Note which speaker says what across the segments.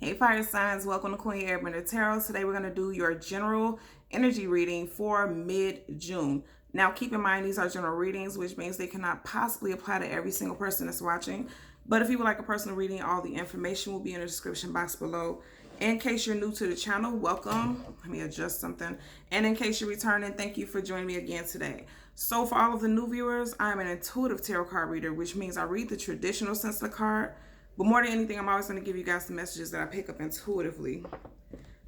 Speaker 1: Hey fire signs, welcome to Queen Airbender Tarot. Today we're going to do your general energy reading for mid-June. Now keep in mind these are general readings, which means they cannot possibly apply to every single person that's watching. But if you would like a personal reading, all the information will be in the description box below. In case you're new to the channel, welcome. Let me adjust something. And in case you're returning, thank you for joining me again today. So for all of the new viewers, I'm an intuitive tarot card reader, which means I read the traditional sense of the card. But more than anything, I'm always going to give you guys the messages that I pick up intuitively.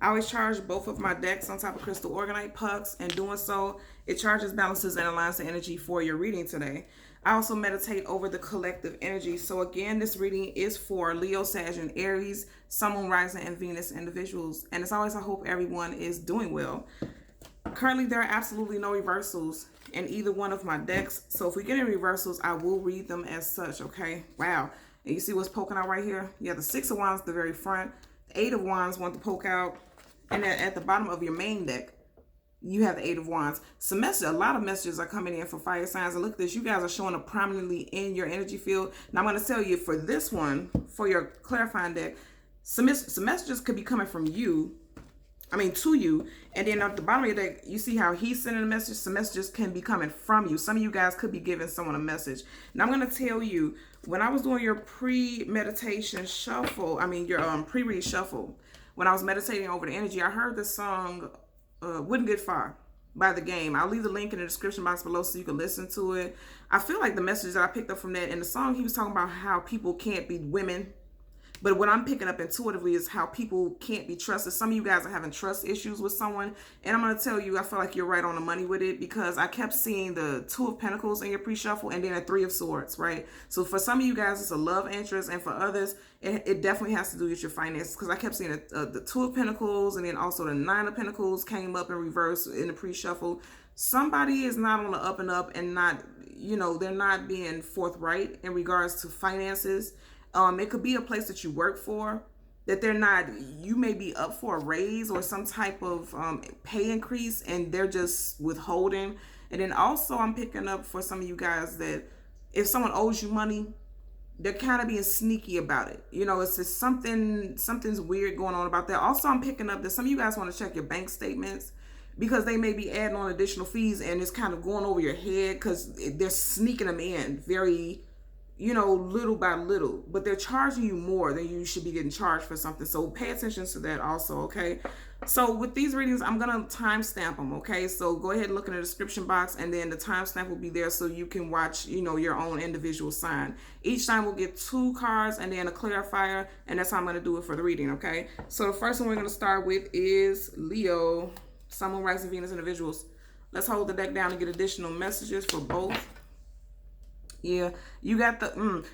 Speaker 1: I always charge both of my decks on top of crystal organite pucks. And doing so, it charges, balances, and aligns the energy for your reading today. I also meditate over the collective energy. So again, this reading is for Leo, Sag, and Aries, Sun, Moon, Rising, and Venus individuals. And as always, I hope everyone is doing well. Currently, there are absolutely no reversals in either one of my decks. So if we get any reversals, I will read them as such, okay? Wow. And you see what's poking out right here? You have the Six of Wands at the very front. The Eight of Wands want to poke out. And then at the bottom of your main deck, you have the Eight of Wands. A lot of messages are coming in for fire signs. And look at this. You guys are showing up prominently in your energy field. Now, I'm going to tell you for this one, for your clarifying deck, some messages could be coming from you. To you. And then at the bottom of your deck, you see how he's sending a message. Some messages can be coming from you. Some of you guys could be giving someone a message. Now, I'm going to tell you, when I was doing your pre-meditation shuffle, your pre-read shuffle, when I was meditating over the energy, I heard the song Wouldn't Get Far by The Game. I'll leave the link in the description box below so you can listen to it. I feel like the message that I picked up from that, in the song, he was talking about how people can't be women. But what I'm picking up intuitively is how people can't be trusted. Some of you guys are having trust issues with someone. And I'm going to tell you, I feel like you're right on the money with it, because I kept seeing the Two of Pentacles in your pre-shuffle and then a Three of Swords, right? So for some of you guys, it's a love interest. And for others, it definitely has to do with your finances, because I kept seeing the Two of Pentacles, and then also the Nine of Pentacles came up in reverse in the pre-shuffle. Somebody is not on the up and up and not, they're not being forthright in regards to finances. It could be a place that you work for, that they're not, you may be up for a raise or some type of pay increase, and they're just withholding. And then also I'm picking up for some of you guys that if someone owes you money, they're kind of being sneaky about it. It's just something's weird going on about that. Also, I'm picking up that some of you guys want to check your bank statements, because they may be adding on additional fees, and it's kind of going over your head because they're sneaking them in very, little by little, but they're charging you more than you should be getting charged for something. So pay attention to that also, okay? So with these readings, I'm going to timestamp them, okay? So go ahead and look in the description box, and then the timestamp will be there so you can watch, your own individual sign. Each time we'll get 2 cards and then a clarifier, and that's how I'm going to do it for the reading, okay? So the first one we're going to start with is Leo, Sun, Moon, Rising, Venus individuals. Let's hold the deck down and get additional messages for both. Yeah, you got the,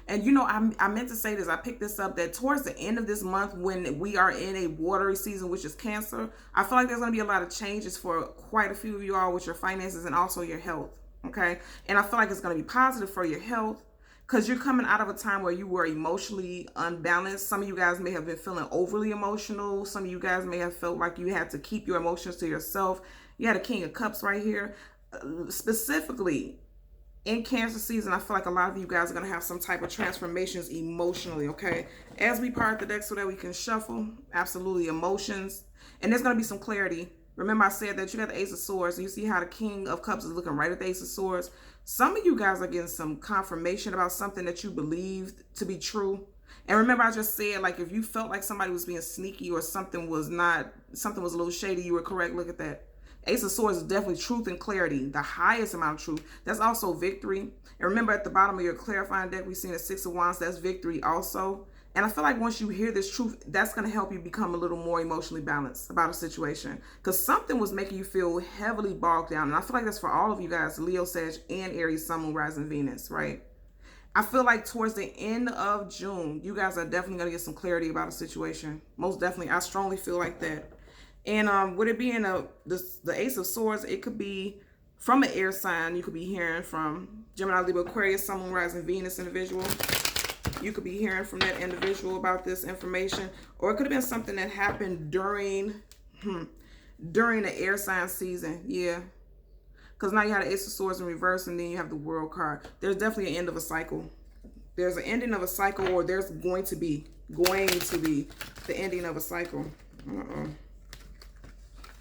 Speaker 1: and I meant to say this, I picked this up, that towards the end of this month, when we are in a watery season, which is Cancer, I feel like there's going to be a lot of changes for quite a few of you all with your finances and also your health, okay? And I feel like it's going to be positive for your health, because you're coming out of a time where you were emotionally unbalanced. Some of you guys may have been feeling overly emotional. Some of you guys may have felt like you had to keep your emotions to yourself. You had a King of Cups right here. Specifically, in Cancer season, I feel like a lot of you guys are going to have some type of transformations emotionally, okay? As we part the deck so that we can shuffle, absolutely, emotions. And there's going to be some clarity. Remember, I said that you got the Ace of Swords, and you see how the King of Cups is looking right at the Ace of Swords. Some of you guys are getting some confirmation about something that you believed to be true. And remember, I just said, like, if you felt like somebody was being sneaky or something was a little shady, you were correct. Look at that. Ace of Swords is definitely truth and clarity, the highest amount of truth. That's also victory. And remember, at the bottom of your clarifying deck, we've seen a Six of Wands. That's victory also. And I feel like once you hear this truth, that's going to help you become a little more emotionally balanced about a situation, because something was making you feel heavily bogged down. And I feel like that's for all of you guys, Leo, Sag, and Aries, Sun, Moon, Rising, Venus, right? I feel like towards the end of June, you guys are definitely going to get some clarity about a situation. Most definitely. I strongly feel like that. And with it being the Ace of Swords, it could be from an air sign. You could be hearing from Gemini, Libra, Aquarius, Sun, Moon, Rising, Venus individual. You could be hearing from that individual about this information. Or it could have been something that happened during the air sign season. Yeah. Because now you have the Ace of Swords in reverse, and then you have the World card. There's definitely an end of a cycle. There's an ending of a cycle, or there's going to be the ending of a cycle.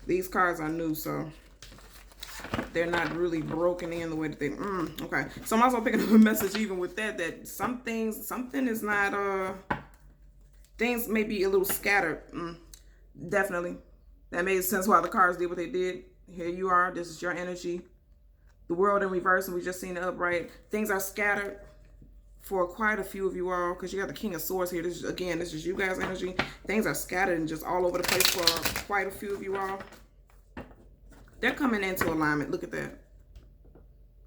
Speaker 1: These cards are new, so they're not really broken in the way that they, okay. So I'm also picking up a message even with that something is not, things may be a little scattered. Definitely. That made sense why the cards did what they did. Here you are. This is your energy. The world in reverse, and we just seen it upright. Things are scattered for quite a few of you all, because you got the King of Swords here. This is you guys' energy. Things are scattered and just all over the place for quite a few of you all. They're coming into alignment. Look at that.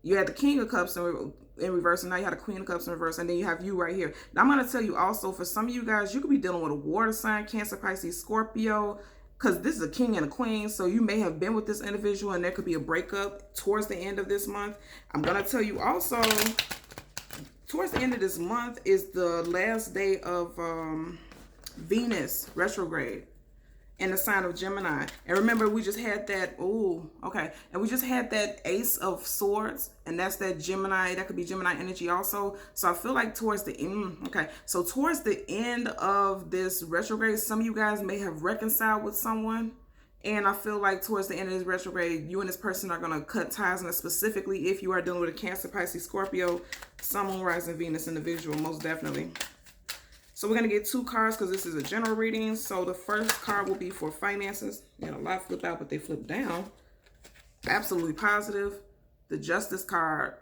Speaker 1: You had the King of Cups in reverse, and now you had the Queen of Cups in reverse, and then you have you right here. Now, I'm going to tell you also, for some of you guys, you could be dealing with a water sign, Cancer, Pisces, Scorpio, because this is a king and a queen, so you may have been with this individual, and there could be a breakup towards the end of this month. I'm going to tell you also, towards the end of this month is the last day of Venus retrograde in the sign of Gemini. And remember, we just had that, and we just had that Ace of Swords, and that's that Gemini, that could be Gemini energy also. So I feel like towards the end, so towards the end of this retrograde, some of you guys may have reconciled with someone. And I feel like towards the end of this retrograde, you and this person are going to cut ties, and specifically if you are dealing with a Cancer, Pisces, Scorpio, Sun, Moon, Rising, Venus individual, most definitely. So we're going to get 2 cards because this is a general reading. So the first card will be for finances. You had a lot flip out, but they flip down. Absolutely positive. The Justice card.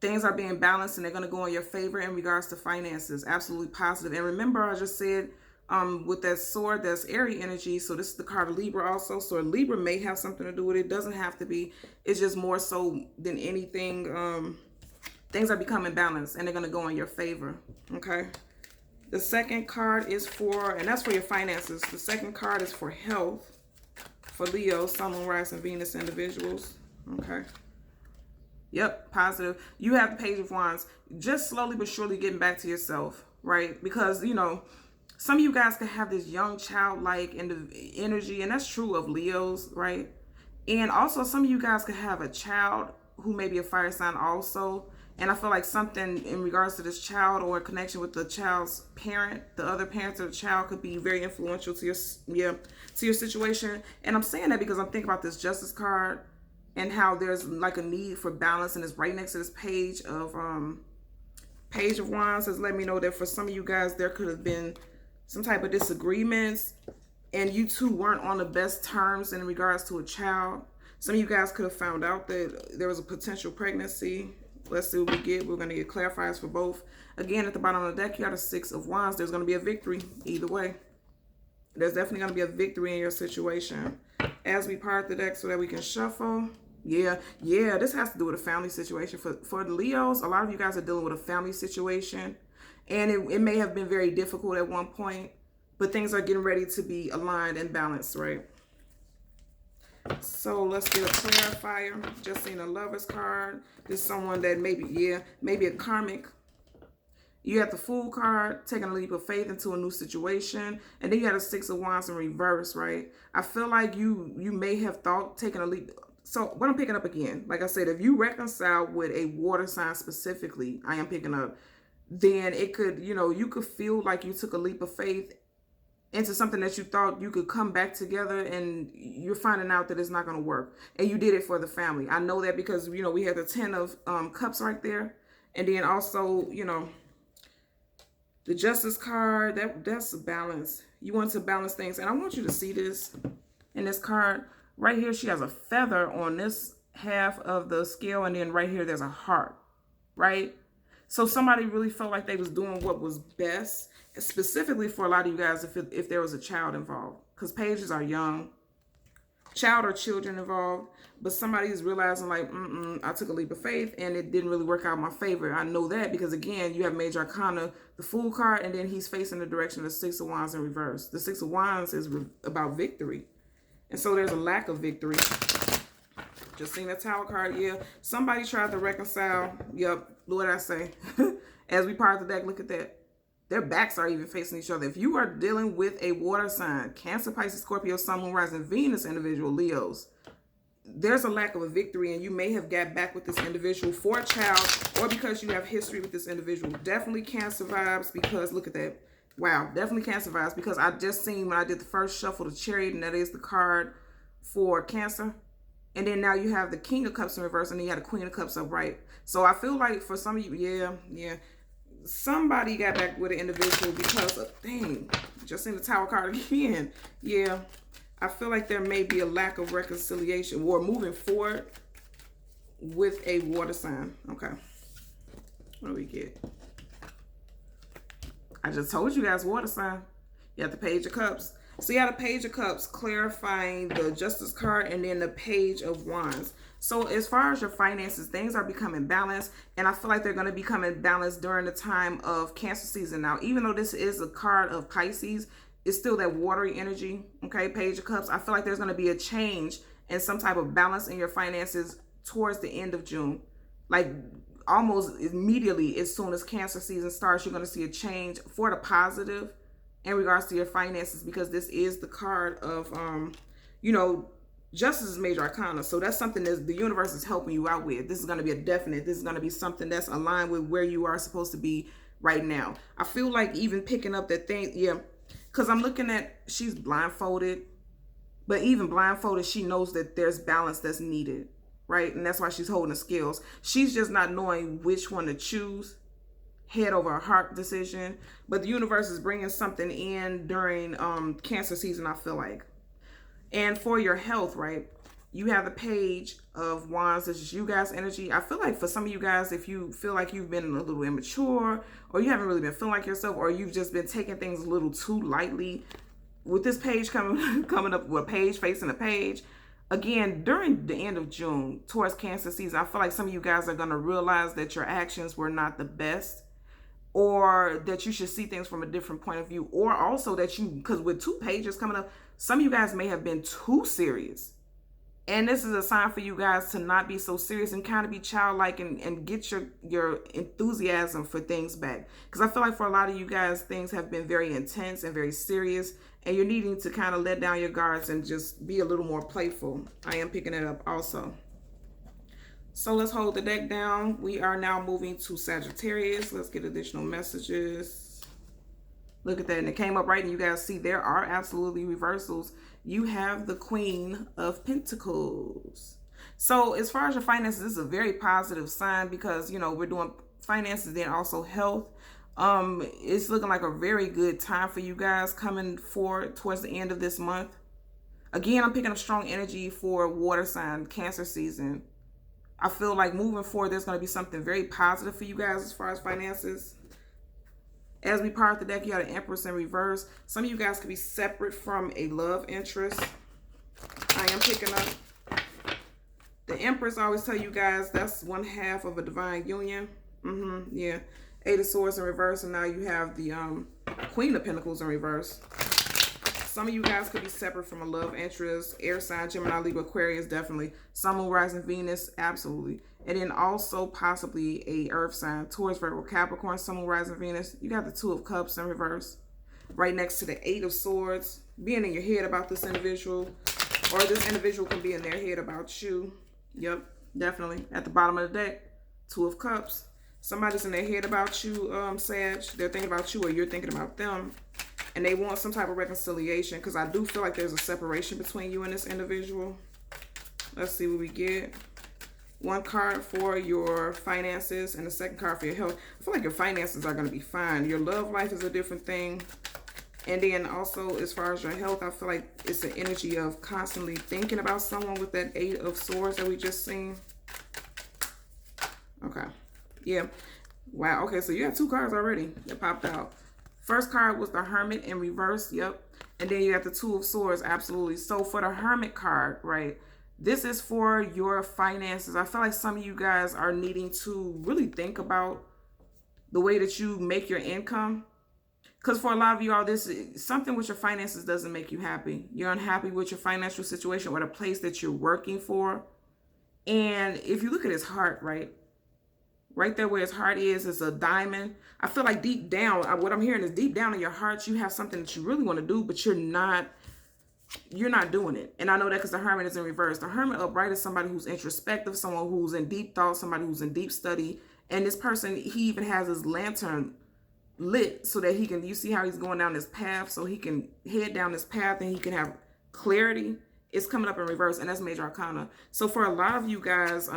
Speaker 1: Things are being balanced, and they're going to go in your favor in regards to finances. Absolutely positive. And remember, I just said with that sword, that's Aries energy. So this is the card of Libra also. So Libra may have something to do with it. It doesn't have to be. It's just more so than anything. Things are becoming balanced, and they're going to go in your favor. Okay. The second card is for, and that's for your finances. The second card is for health, for Leo, Sun, Moon, Rising, Venus individuals. Okay. Yep, positive. You have the Page of Wands. Just slowly but surely getting back to yourself, right? Because, you know, some of you guys can have this young childlike energy, and that's true of Leos, right? And also some of you guys could have a child who may be a fire sign also. And I feel like something in regards to this child, or a connection with the child's parent, the other parents of the child, could be very influential to your situation. And I'm saying that because I'm thinking about this Justice card and how there's like a need for balance, and it's right next to this Page of Wands. Has let me know that for some of you guys, there could have been some type of disagreements, and you two weren't on the best terms in regards to a child. Some of you guys could have found out that there was a potential pregnancy. Let's see what we get. We're going to get clarifiers for both. Again, at the bottom of the deck, you got a 6 of Wands. There's going to be a victory either way. There's definitely going to be a victory in your situation. As we part the deck so that we can shuffle. Yeah, this has to do with a family situation. For the Leos, a lot of you guys are dealing with a family situation. And it may have been very difficult at one point, but things are getting ready to be aligned and balanced, right? So let's get a clarifier. Just seen a Lover's card. There's someone that maybe a karmic. You have the Fool card, taking a leap of faith into a new situation. And then you had a 6 of Wands in reverse, right? I feel like you may have thought taking a leap. So what I'm picking up again, like I said, if you reconcile with a water sign specifically, I am picking up, then it could, you could feel like you took a leap of faith into something that you thought you could come back together, and you're finding out that it's not going to work. And you did it for the family. I know that because, we had the 10 of Cups right there. And then also, the Justice card, that's a balance. You want to balance things. And I want you to see this in this card. Right here, she has a feather on this half of the scale. And then right here, there's a heart, right? So somebody really felt like they was doing what was best, specifically for a lot of you guys if there was a child involved. Because pages are young. Child or children involved. But somebody is realizing like, I took a leap of faith and it didn't really work out in my favor. I know that because, again, you have Major Arcana, the Fool card, and then he's facing the direction of the 6 of Wands in reverse. The 6 of Wands is about victory. And so there's a lack of victory. Just seen the Tower card. Yeah, somebody tried to reconcile. Yep, what I say. As we part the deck, look at that. Their backs are even facing each other. If you are dealing with a water sign, Cancer, Pisces, Scorpio, Sun, Moon, Rising, Venus individual, Leos, there's a lack of a victory, and you may have got back with this individual for a child, or because you have history with this individual. Definitely Cancer vibes, because look at that. Wow, definitely Cancer vibes, because I just seen when I did the first shuffle the Chariot, and that is the card for Cancer. And then now you have the King of Cups in reverse, and then you have the Queen of Cups upright. So I feel like for some of you, yeah, somebody got back with an individual because of, dang, just in the Tower card again. Yeah, I feel like there may be a lack of reconciliation or moving forward with a water sign. Okay, what do we get? I just told you guys water sign. You have the Page of Cups. So you have the Page of Cups clarifying the Justice card, and then the Page of Wands. So as far as your finances, things are becoming balanced, and I feel like they're going to become balanced during the time of Cancer season. Now, even though this is a card of Pisces, it's still that watery energy, okay? Page of Cups. I feel like there's going to be a change and some type of balance in your finances towards the end of June. Like almost immediately, as soon as Cancer season starts, you're going to see a change for the positive in regards to your finances, because this is the card of, you know, Justice is major arcana. So that's something that the universe is helping you out with. This is going to be a definite. This is going to be something that's aligned with where you are supposed to be right now. I feel like even picking up that thing, yeah, because I'm looking at, she's blindfolded, but even blindfolded, she knows that there's balance that's needed, right? And that's why she's holding the scales. She's just not knowing which one to choose, head over heart decision. But the universe is bringing something in during Cancer season, I feel like. And for your health, right, you have the Page of Wands. This is you guys' energy. I feel like for some of you guys, if you feel like you've been a little immature, or you haven't really been feeling like yourself, or you've just been taking things a little too lightly, with this page coming up with a page facing a page, again, during the end of June, towards Cancer season, I feel like some of you guys are going to realize that your actions were not the best, or that you should see things from a different point of view, or also that you, because with 2 pages coming up, some of you guys may have been too serious. And this is a sign for you guys to not be so serious and kind of be childlike, and get your enthusiasm for things back. Because I feel like for a lot of you guys, things have been very intense and very serious, and you're needing to kind of let down your guards and just be a little more playful. I am picking it up also. So let's hold the deck down. We are now moving to Sagittarius. Let's get additional messages. Look at that. And it came up right, and you guys see there are absolutely reversals. You have the Queen of Pentacles. So as far as your finances, this is a very positive sign, because, you know, we're doing finances, then also health. It's looking like a very good time for you guys coming forward towards the end of this month. Again, I'm picking up strong energy for water sign, Cancer season. I feel like moving forward, there's going to be something very positive for you guys as far as finances. As we part the deck, you got an Empress in reverse. Some of you guys could be separate from a love interest. I am picking up the Empress. I always tell you guys that's one half of a divine union. Yeah. 8 of Swords in reverse, and now you have the Queen of Pentacles in reverse. Some of you guys could be separate from a love interest. Air sign, Gemini, Libra, Aquarius, definitely. Sun, Moon, Rising, Venus, absolutely. And then also possibly a earth sign, Taurus, Virgo, Capricorn, Sun, Moon, Rising, Venus. You got the 2 of Cups in reverse. Right next to the 8 of Swords. Being in your head about this individual. Or this individual can be in their head about you. Yep, definitely. At the bottom of the deck, 2 of Cups. Somebody's in their head about you, Sag. They're thinking about you, or you're thinking about them. And they want some type of reconciliation, because I do feel like there's a separation between you and this individual. Let's see what we get. 1 card for your finances, and the 2nd card for your health. I feel like your finances are going to be fine. Your love life is a different thing. And then also, as far as your health, I feel like it's an energy of constantly thinking about someone with that 8 of Swords that we just seen. Okay. Yeah. Wow. Okay, so you have 2 cards already that popped out. First card was the Hermit in reverse. Yep. And then you got the 2 of Swords. Absolutely. So for the Hermit card, right, this is for your finances. I feel like some of you guys are needing to really think about the way that you make your income. Because for a lot of you all, this is something with your finances doesn't make you happy. You're unhappy with your financial situation or the place that you're working for. And if you look at his heart, right there where his heart is a diamond. I feel like deep down, what I'm hearing is deep down in your heart, you have something that you really want to do, but you're not you're not doing it. And I know that because the Hermit is in reverse. The Hermit upright is somebody who's introspective, someone who's in deep thought, somebody who's in deep study. And this person, he even has his lantern lit so that he can, you see how he's going down this path, so he can head down this path and he can have clarity. It's coming up in reverse, and that's major arcana. So for a lot of you guys,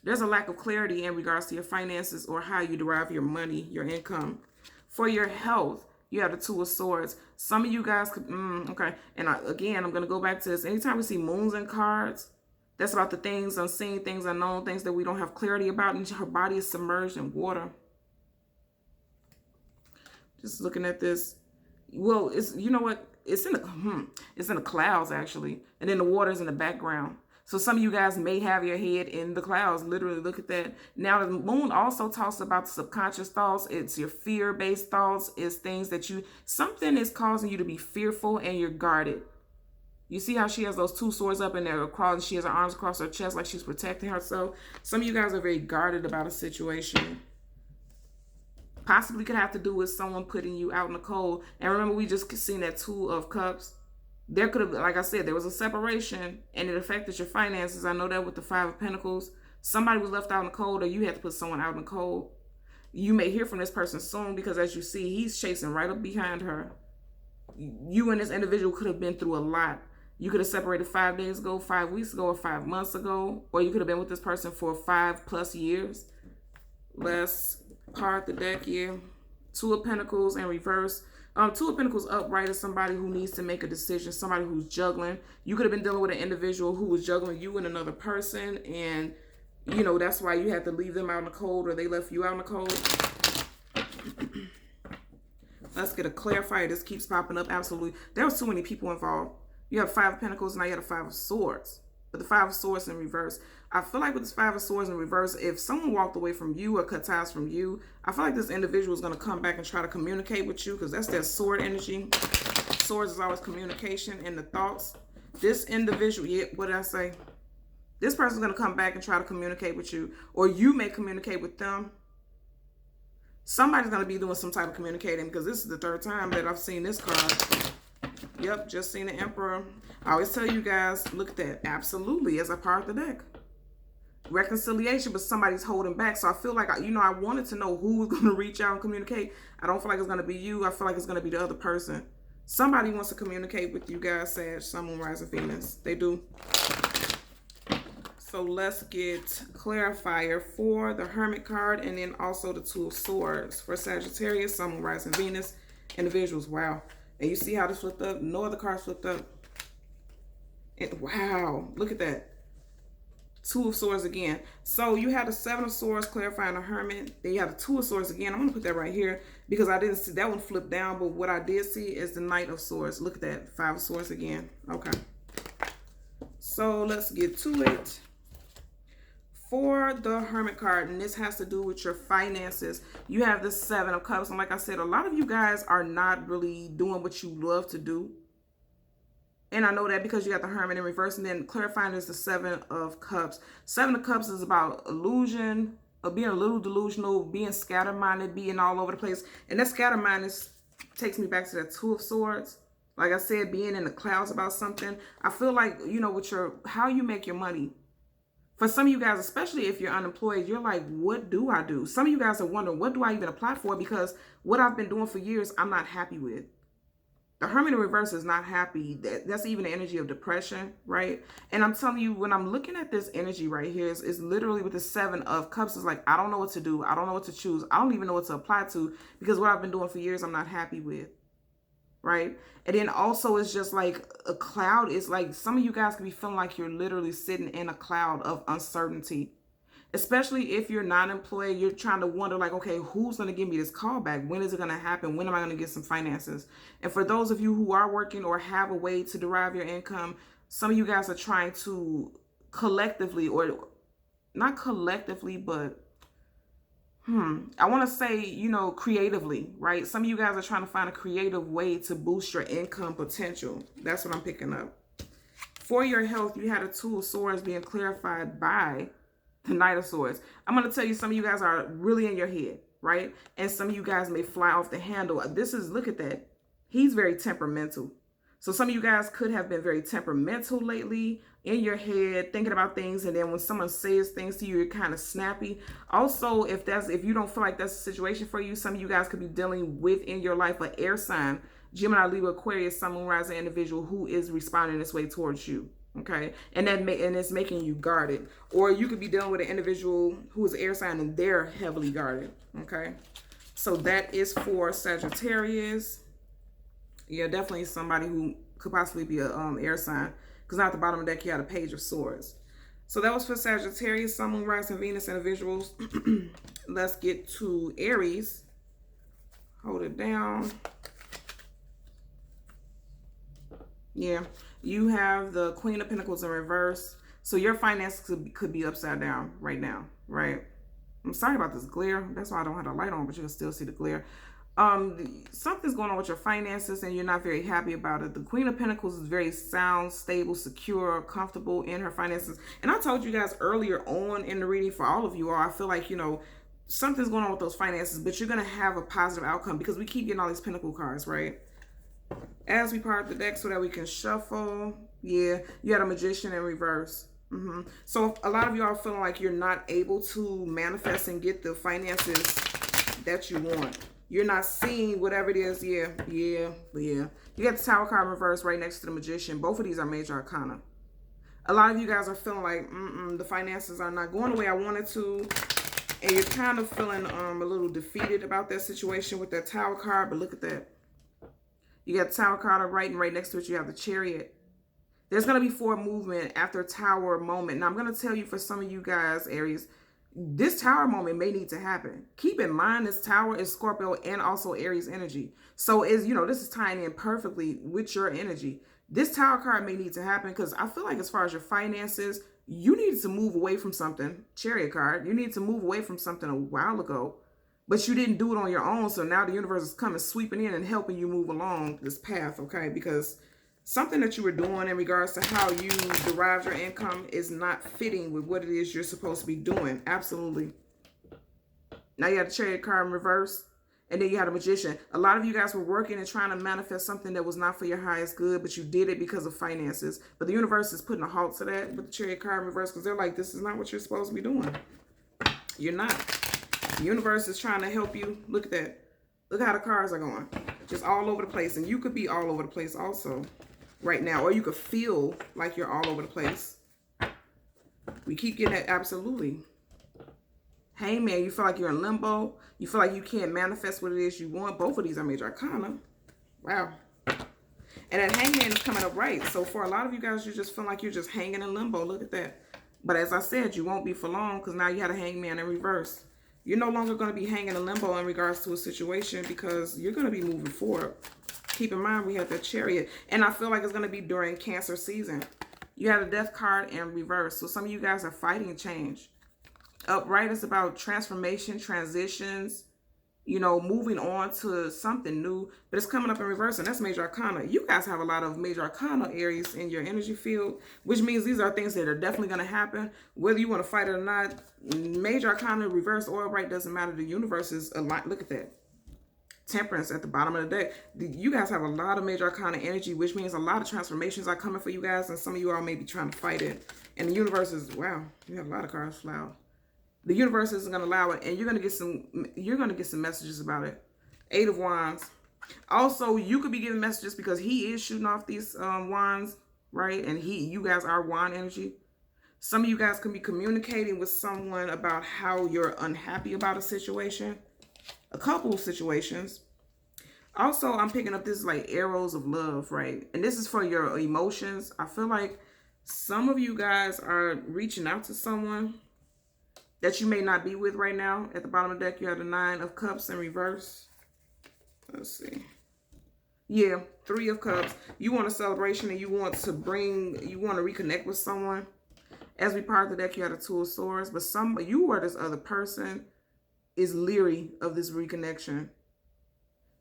Speaker 1: there's a lack of clarity in regards to your finances or how you derive your money, your income. For your health, you have the Two of Swords. Some of you guys could, okay. And again, I'm going to go back to this. Anytime we see moons in cards, that's about the things unseen, things unknown, things that we don't have clarity about. And her body is submerged in water. Just looking at this. Well, it's, you know what? It's in the clouds, actually. And then the water's in the background. So some of you guys may have your head in the clouds. Literally, look at that. Now, the moon also talks about the subconscious thoughts. It's your fear-based thoughts. It's things that something is causing you to be fearful and you're guarded. You see how she has those two swords up in there across, she has her arms across her chest like she's protecting herself. Some of you guys are very guarded about a situation. Possibly could have to do with someone putting you out in the cold. And remember, we just seen that Two of Cups. There could have, like I said, there was a separation and it affected your finances. I know that with the Five of Pentacles. Somebody was left out in the cold, or you had to put someone out in the cold. You may hear from this person soon, because as you see, he's chasing right up behind her. You and this individual could have been through a lot. You could have separated 5 days ago, 5 weeks ago, or 5 months ago, or you could have been with this person for 5+ years. Let's part the deck here. Two of Pentacles in reverse. Two of Pentacles upright is somebody who needs to make a decision, somebody who's juggling. You could have been dealing with an individual who was juggling you and another person, and, you know, that's why you had to leave them out in the cold, or they left you out in the cold. Let's get a clarifier. This keeps popping up. Absolutely. There was too many people involved. You have Five of Pentacles, now you have the Five of Swords. But the Five of Swords in reverse. I feel like with this Five of Swords in reverse, if someone walked away from you or cut ties from you, I feel like this individual is going to come back and try to communicate with you, because that's that sword energy. Swords is always communication and the thoughts. This individual, yeah, what did I say? This person's going to come back and try to communicate with you, or you may communicate with them. Somebody's going to be doing some type of communicating, because this is the 3rd time that I've seen this card. Yep, just seen the Emperor. I always tell you guys, look at that. Absolutely, as a part of the deck. Reconciliation, but somebody's holding back. So I feel like, you know, I wanted to know who was going to reach out and communicate. I don't feel like it's going to be you. I feel like it's going to be the other person. Somebody wants to communicate with you guys, Sag, Sun, Moon, Rising, Venus. They do. So let's get clarifier for the Hermit card, and then also the Two of Swords for Sagittarius, Sun, Moon, Rising, Venus individuals. Wow. And you see how this flipped up? No other cards flipped up. And wow, look at that. Two of Swords again. So you had the Seven of Swords clarifying the Hermit. Then you have the Two of Swords again. I'm going to put that right here because I didn't see that one flip down. But what I did see is the Knight of Swords. Look at that. Five of Swords again. Okay. So let's get to it. For the Hermit card, and this has to do with your finances, you have the Seven of Cups. And like I said, a lot of you guys are not really doing what you love to do. And I know that because you got the Hermit in reverse, and then clarifying is the Seven of Cups. Seven of Cups is about illusion, of being a little delusional, being scattered-minded, being all over the place. And that scattered-mindedness takes me back to that Two of Swords. Like I said, being in the clouds about something. I feel like, you know, with how you make your money. For some of you guys, especially if you're unemployed, you're like, what do I do? Some of you guys are wondering, what do I even apply for? Because what I've been doing for years, I'm not happy with. The Hermit in reverse is not happy. That's even the energy of depression, right? And I'm telling you, when I'm looking at this energy right here, it's literally with the Seven of Cups. It's like, I don't know what to do. I don't know what to choose. I don't even know what to apply to, because what I've been doing for years, I'm not happy with, right? And then also it's just like a cloud. It's like some of you guys can be feeling like you're literally sitting in a cloud of uncertainty. Especially if you're not employed, you're trying to wonder like, okay, who's going to give me this call back? When is it going to happen? When am I going to get some finances? And for those of you who are working or have a way to derive your income, some of you guys are trying to collectively, or not collectively, but I want to say, you know, creatively, right? Some of you guys are trying to find a creative way to boost your income potential. That's what I'm picking up. For your health, you had a Two of Swords being clarified by the Knight of Swords. I'm going to tell you, some of you guys are really in your head, right? And some of you guys may fly off the handle. Look at that. He's very temperamental. So some of you guys could have been very temperamental lately, in your head, thinking about things, and then when someone says things to you, you're kind of snappy. Also, if you don't feel like that's a situation for you, some of you guys could be dealing with in your life an air sign, Gemini, Libra, Aquarius, Sun, Moon, Rising individual who is responding this way towards you. Okay, and it's making you guarded, or you could be dealing with an individual who is air sign and they're heavily guarded. Okay, so that is for Sagittarius. Yeah, definitely somebody who could possibly be a air sign, because now at the bottom of the deck you had a Page of Swords. So that was for Sagittarius, Sun, Moon, Rising, Venus individuals. Let's get to Aries. Hold it down. Yeah, you have the Queen of Pentacles in reverse. So your finances could be upside down right now, right? I'm sorry about this glare. That's why I don't have the light on, but you can still see the glare. Something's going on with your finances and you're not very happy about it. The Queen of Pentacles is very sound, stable, secure, comfortable in her finances. And I told you guys earlier on in the reading, for all of you all, I feel like, you know, something's going on with those finances, but you're going to have a positive outcome because we keep getting all these Pentacle cards, right? As we part the deck so that we can shuffle. Yeah, you had a Magician in reverse. So a lot of you are feeling like you're not able to manifest and get the finances that you want. You're not seeing whatever it is. Yeah. You got the Tower card in reverse right next to the Magician. Both of these are major arcana. A lot of you guys are feeling like the finances are not going the way I wanted to. And you're kind of feeling a little defeated about that situation with that Tower card. But look at that. You got the Tower card right, and right next to it you have the Chariot. There's going to be forward movement after a Tower moment. Now I'm going to tell you, for some of you guys, Aries, this Tower moment may need to happen. Keep in mind this Tower is Scorpio and also Aries energy. So is, you know, this is tying in perfectly with your energy. This Tower card may need to happen because I feel like as far as your finances, you needed to move away from something. Chariot card. You need to move away from something a while ago. But you didn't do it on your own, so now the universe is coming, sweeping in and helping you move along this path, okay? Because something that you were doing in regards to how you derived your income is not fitting with what it is you're supposed to be doing. Absolutely. Now you have the Chariot card in reverse, and then you had a Magician. A lot of you guys were working and trying to manifest something that was not for your highest good, but you did it because of finances. But the universe is putting a halt to that with the Chariot card in reverse because they're like, this is not what you're supposed to be doing. You're not. The universe is trying to help you. Look at that. Look how the cards are going. Just all over the place. And you could be all over the place also right now. Or you could feel like you're all over the place. We keep getting that. Absolutely. Hangman, you feel like you're in limbo. You feel like you can't manifest what it is you want. Both of these are major arcana. Wow. And that Hangman is coming up right. So for a lot of you guys, you just feel like you're just hanging in limbo. Look at that. But as I said, you won't be for long because now you had a Hangman in reverse. You're no longer going to be hanging in limbo in regards to a situation because you're going to be moving forward. Keep in mind, we have the Chariot. And I feel like it's going to be during Cancer season. You have the Death card in reverse. So some of you guys are fighting change. Upright is about transformation, transitions, you know, moving on to something new. But it's coming up in reverse, and that's major arcana. You guys have a lot of major arcana Aries in your energy field, which means these are things that are definitely going to happen. Whether you want to fight it or not, major arcana, reverse, or upright, doesn't matter. The universe is aligned. Look at that. Temperance at the bottom of the deck. You guys have a lot of major arcana energy, which means a lot of transformations are coming for you guys, and some of you all may be trying to fight it. And the universe is, wow, you have a lot of cards fly out. The universe isn't going to allow it, and you're going to get some messages about it. 8 of Wands. Also, you could be getting messages because he is shooting off these wands, right? And you guys are wand energy. Some of you guys can be communicating with someone about how you're unhappy about a situation. A couple of situations. Also, I'm picking up this like arrows of love, right? And this is for your emotions. I feel like some of you guys are reaching out to someone that you may not be with right now. At the bottom of the deck, you have the 9 of Cups in reverse. Let's see. Yeah, 3 of Cups. You want a celebration and you want to reconnect with someone. As we part the deck, you have the 2 of Swords. But you or this other person is leery of this reconnection.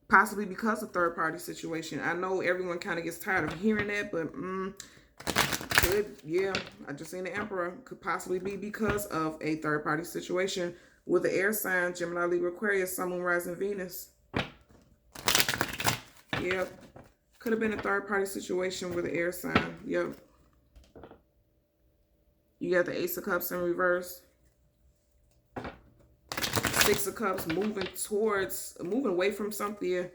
Speaker 1: Possibly because of third-party situation. I know everyone kind of gets tired of hearing that, but yeah, I just seen the Emperor. Could possibly be because of a third-party situation with the air sign, Gemini, Libra, Aquarius, Sun, Moon, Rising, Venus. Yep. Could have been a third-party situation with an air sign. Yep. You got the Ace of Cups in reverse. Six of Cups, moving away from something.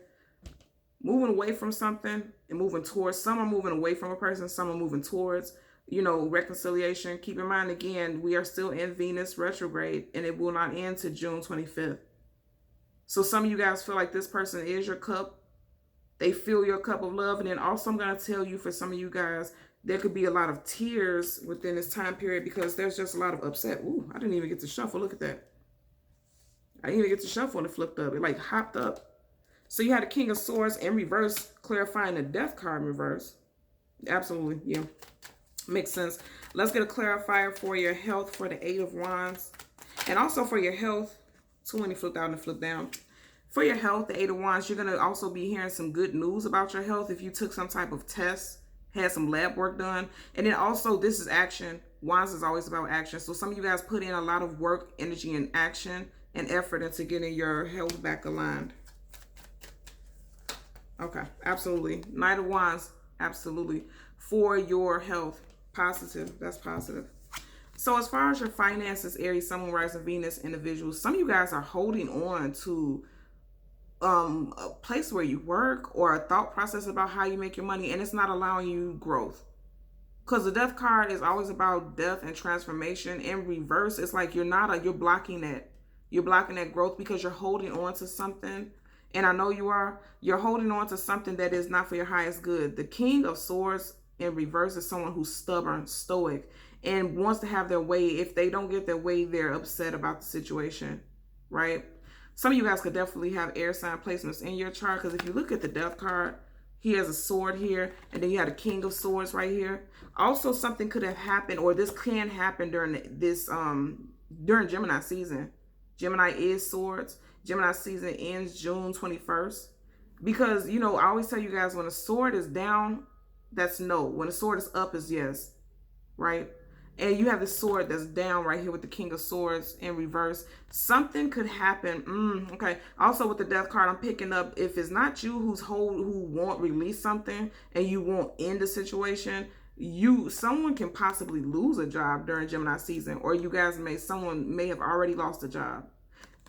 Speaker 1: Moving away from something and moving towards. Some are moving away from a person. Some are moving towards, you know, reconciliation. Keep in mind, again, we are still in Venus retrograde, and it will not end to June 25th. So some of you guys feel like this person is your cup. They fill your cup of love. And then also I'm going to tell you, for some of you guys, there could be a lot of tears within this time period because there's just a lot of upset. Ooh, I didn't even get to shuffle. Look at that. I didn't even get to shuffle and it flipped up. It like hopped up. So you had a King of Swords in reverse, clarifying the Death card in reverse. Absolutely, yeah. Makes sense. Let's get a clarifier for your health for the Eight of Wands. And also for your health, too many flipped out and flipped down. For your health, the Eight of Wands, you're going to also be hearing some good news about your health if you took some type of test, had some lab work done. And then also, this is action. Wands is always about action. So some of you guys put in a lot of work, energy, and action and effort into getting your health back aligned. Okay, absolutely. Knight of Wands, absolutely. For your health, positive. That's positive. So as far as your finances, Aries, Sun, Moon, Rising, Venus individuals, some of you guys are holding on to a place where you work or a thought process about how you make your money, and it's not allowing you growth. Because the Death card is always about death and transformation. In reverse, it's like you're blocking that. You're blocking that growth because you're holding on to something. And I know you are. You're holding on to something that is not for your highest good. The King of Swords in reverse is someone who's stubborn, stoic, and wants to have their way. If they don't get their way, they're upset about the situation, right? Some of you guys could definitely have air sign placements in your chart, because if you look at the Death card, he has a sword here, and then you had a King of Swords right here. Also, something could have happened, or this can happen during during Gemini season. Gemini is swords. Gemini season ends June 21st. Because, you know, I always tell you guys, when a sword is down, that's no. When a sword is up, is yes, right? And you have the sword that's down right here with the King of Swords in reverse. Something could happen. Okay. Also with the Death card, I'm picking up, if it's not you who won't release something and you won't end the situation, someone can possibly lose a job during Gemini season, or you guys someone may have already lost a job.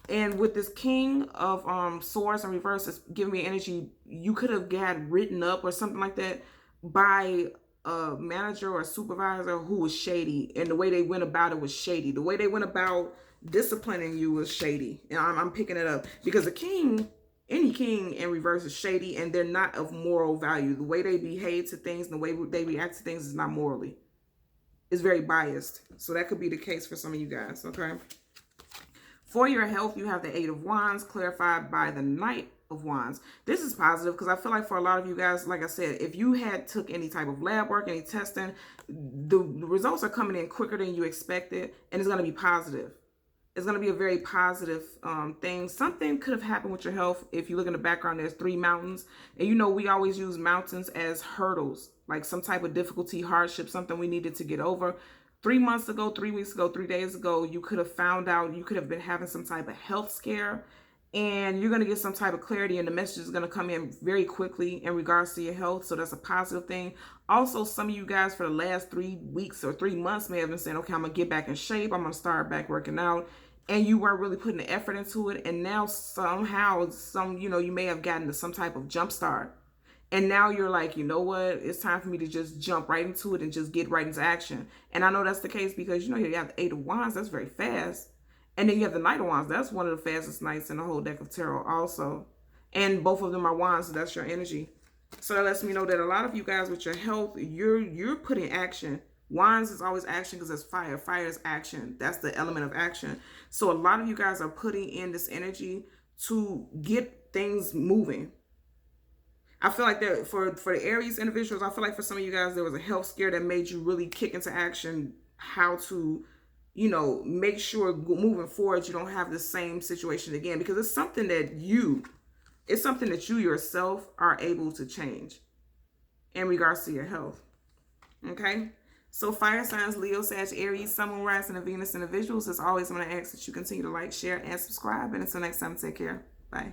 Speaker 1: And with this King of Swords in reverse, it's giving me energy. You could have got written up or something like that by a manager or a supervisor who was shady, and the way they went about it was shady. The way they went about disciplining you was shady. And I'm picking it up because the king, any king in reverse, is shady, and they're not of moral value. The way they behave to things and the way they react to things is not morally. It's very biased. So that could be the case for some of you guys, okay? For your health, you have the Eight of Wands clarified by the Knight of Wands. This is positive because I feel like for a lot of you guys, like I said, if you had took any type of lab work, any testing, the results are coming in quicker than you expected, and it's going to be positive. It's going to be a very positive thing. Something could have happened with your health. If you look in the background, there's 3 mountains, and you know we always use mountains as hurdles, like some type of difficulty, hardship, something we needed to get over. 3 months ago, 3 weeks ago, 3 days ago, you could have found out, you could have been having some type of health scare, and you're going to get some type of clarity, and the message is going to come in very quickly in regards to your health. So that's a positive thing. Also, some of you guys for the last 3 weeks or 3 months may have been saying, okay, I'm going to get back in shape. I'm going to start back working out. And you weren't really putting the effort into it. And now somehow, you may have gotten to some type of jump start. And now you're like, you know what? It's time for me to just jump right into it and just get right into action. And I know that's the case because, you have the Eight of Wands. That's very fast. And then you have the Knight of Wands. That's one of the fastest knights in the whole deck of tarot also. And both of them are wands, so that's your energy. So that lets me know that a lot of you guys with your health, you're putting action. Wands is always action because it's fire. Fire is action. That's the element of action. So a lot of you guys are putting in this energy to get things moving. I feel like that for the Aries individuals, I feel like for some of you guys, there was a health scare that made you really kick into action how to, make sure moving forward you don't have the same situation again, because it's something that you yourself are able to change in regards to your health. Okay? So fire signs, Leo, Sag, Aries, Sun, Moon, Rising, and Venus individuals, as always, I'm going to ask that you continue to like, share, and subscribe. And until next time, take care. Bye.